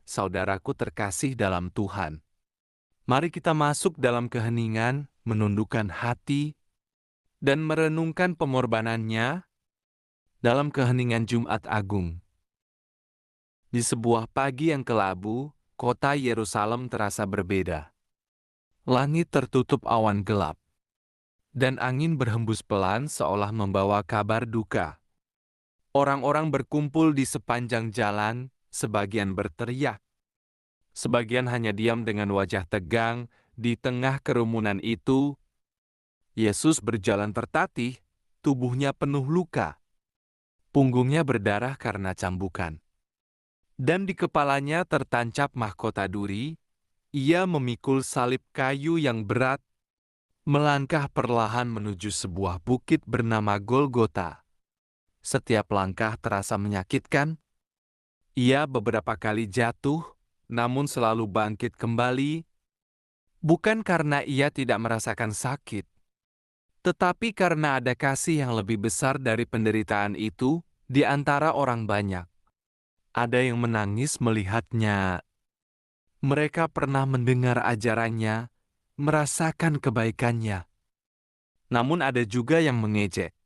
saudaraku terkasih dalam Tuhan. Mari kita masuk dalam keheningan, menundukkan hati, dan merenungkan pengorbanannya dalam keheningan Jumat Agung. Di sebuah pagi yang kelabu, kota Yerusalem terasa berbeda. Langit tertutup awan gelap, dan angin berhembus pelan seolah membawa kabar duka. Orang-orang berkumpul di sepanjang jalan, sebagian berteriak. Sebagian hanya diam dengan wajah tegang. Di tengah kerumunan itu, Yesus berjalan tertatih, tubuhnya penuh luka. Punggungnya berdarah karena cambukan. Dan di kepalanya tertancap mahkota duri. Ia memikul salib kayu yang berat, melangkah perlahan menuju sebuah bukit bernama Golgota. Setiap langkah terasa menyakitkan. Ia beberapa kali jatuh, namun selalu bangkit kembali, bukan karena ia tidak merasakan sakit, tetapi karena ada kasih yang lebih besar dari penderitaan itu di antara orang banyak. Ada yang menangis melihatnya. Mereka pernah mendengar ajarannya, merasakan kebaikannya. Namun ada juga yang mengejek,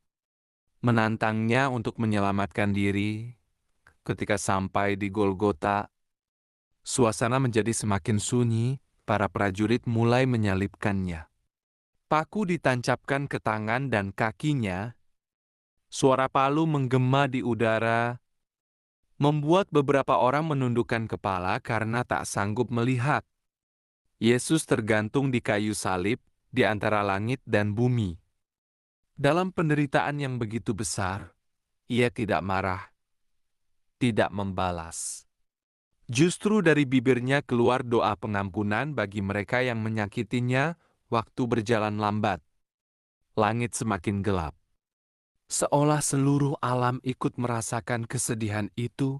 menantangnya untuk menyelamatkan diri. Ketika sampai di Golgota, suasana menjadi semakin sunyi, para prajurit mulai menyalibkannya. Paku ditancapkan ke tangan dan kakinya, suara palu menggema di udara, membuat beberapa orang menundukkan kepala karena tak sanggup melihat. Yesus tergantung di kayu salib di antara langit dan bumi. Dalam penderitaan yang begitu besar, ia tidak marah, tidak membalas. Justru dari bibirnya keluar doa pengampunan bagi mereka yang menyakitinya waktu berjalan lambat. Langit semakin gelap. Seolah seluruh alam ikut merasakan kesedihan itu,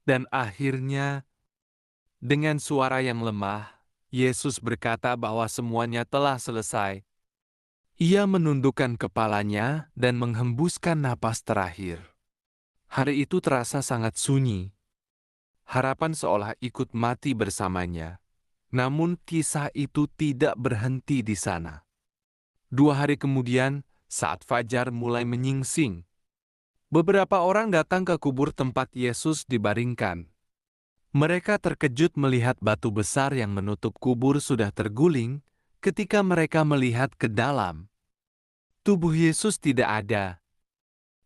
dan akhirnya, dengan suara yang lemah, Yesus berkata bahwa semuanya telah selesai. Ia menundukkan kepalanya dan menghembuskan napas terakhir. Hari itu terasa sangat sunyi. Harapan seolah ikut mati bersamanya. Namun kisah itu tidak berhenti di sana. 2 hari kemudian, saat fajar mulai menyingsing, beberapa orang datang ke kubur tempat Yesus dibaringkan. Mereka terkejut melihat batu besar yang menutup kubur sudah terguling ketika mereka melihat ke dalam. Tubuh Yesus tidak ada.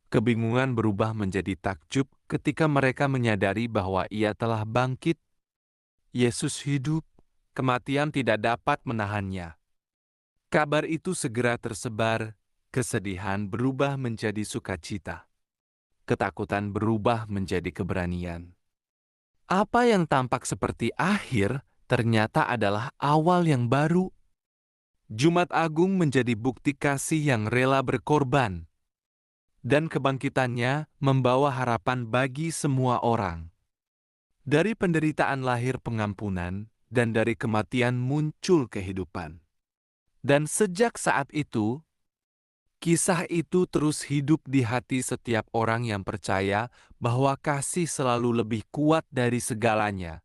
Kebingungan berubah menjadi takjub ketika mereka menyadari bahwa ia telah bangkit. Yesus hidup, kematian tidak dapat menahannya. Kabar itu segera tersebar, kesedihan berubah menjadi sukacita. Ketakutan berubah menjadi keberanian. Apa yang tampak seperti akhir ternyata adalah awal yang baru. Jumat Agung menjadi bukti kasih yang rela berkorban. Dan kebangkitannya membawa harapan bagi semua orang. Dari penderitaan lahir pengampunan, dan dari kematian muncul kehidupan. Dan sejak saat itu, kisah itu terus hidup di hati setiap orang yang percaya bahwa kasih selalu lebih kuat dari segalanya.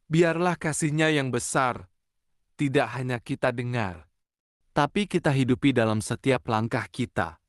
Biarlah kasih-Nya yang besar, tidak hanya kita dengar, tapi kita hidupi dalam setiap langkah kita.